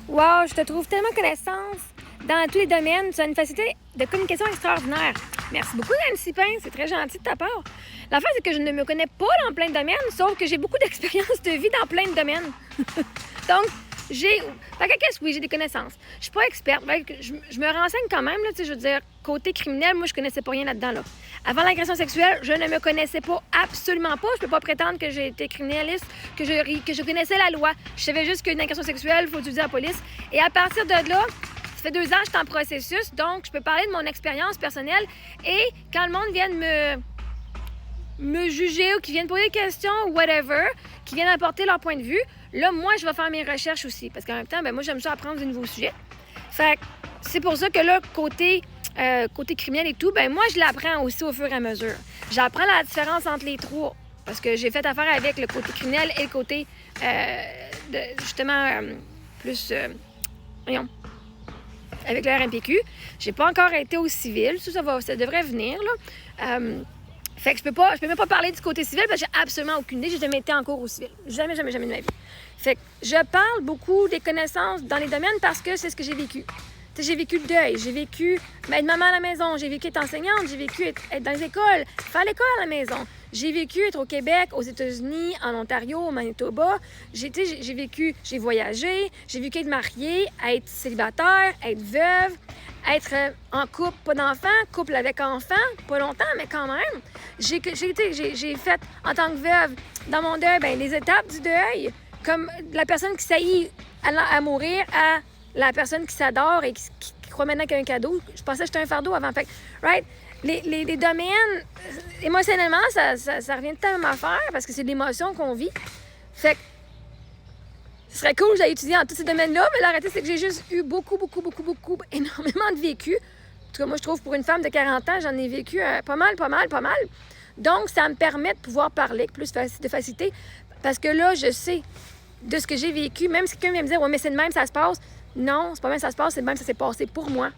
Wow, je te trouve tellement connaissance dans tous les domaines. Tu as une facilité de communication extraordinaire. Merci beaucoup, Nancy Pain. C'est très gentil de ta part. L'affaire, c'est que je ne me connais pas dans plein de domaines, sauf que j'ai beaucoup d'expérience de vie dans plein de domaines. Donc, oui, j'ai des connaissances. Je suis pas experte. Je me renseigne quand même, là, je veux dire, côté criminel, moi, je connaissais pas rien là-dedans, là. Avant l'agression sexuelle, je ne me connaissais pas, absolument pas. Je peux pas prétendre que j'ai été criminaliste, que je connaissais la loi. Je savais juste qu'une agression sexuelle, il faut utiliser la police. Et à partir de là, ça fait 2 ans que je suis en processus, donc je peux parler de mon expérience personnelle. Et quand le monde vient me juger ou qui viennent poser des questions ou whatever, qui viennent apporter leur point de vue, là, moi, je vais faire mes recherches aussi. Parce qu'en même temps, moi, j'aime ça apprendre de nouveaux sujets. Fait que c'est pour ça que là, côté criminel et tout, moi, je l'apprends aussi au fur et à mesure. J'apprends la différence entre les trois. Parce que j'ai fait affaire avec le côté criminel et le côté, avec le RMPQ. J'ai pas encore été au civil. Ça devrait venir, là. Fait que je peux même pas parler du côté civil parce que j'ai absolument aucune idée. J'ai jamais été en cours au civil. Jamais de ma vie. Fait que je parle beaucoup des connaissances dans les domaines parce que c'est ce que j'ai vécu. T'sais, j'ai vécu le deuil, j'ai vécu être maman à la maison, j'ai vécu être enseignante, j'ai vécu être dans les écoles, faire l'école à la maison. J'ai vécu être au Québec, aux États-Unis, en Ontario, au Manitoba. J'ai voyagé, j'ai vécu être mariée, être célibataire, être veuve, être en couple, pas d'enfant, couple avec enfant, pas longtemps, mais quand même. J'ai fait, en tant que veuve, dans mon deuil, les étapes du deuil, comme la personne qui saillit à mourir à la personne qui s'adore et qui croit maintenant qu'il y a un cadeau. Je pensais que j'étais un fardeau avant. Fait right? Les domaines, émotionnellement, ça revient tout à la même affaire parce que c'est l'émotion qu'on vit. Fait que ce serait cool que j'aille étudier en tous ces domaines-là, mais la réalité, c'est que j'ai juste eu beaucoup, énormément de vécu. En tout cas, moi, je trouve, pour une femme de 40 ans, j'en ai vécu pas mal. Donc, ça me permet de pouvoir parler avec plus de facilité parce que là, je sais de ce que j'ai vécu. Même si quelqu'un vient me dire « Ouais, mais c'est de même, ça se passe. » Non, c'est pas même ça se passe, c'est de même ça s'est passé pour moi.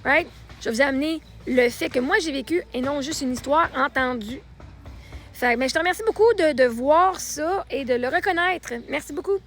Right? Je vais vous amener le fait que moi, j'ai vécu et non juste une histoire entendue. Fait, je te remercie beaucoup de voir ça et de le reconnaître. Merci beaucoup.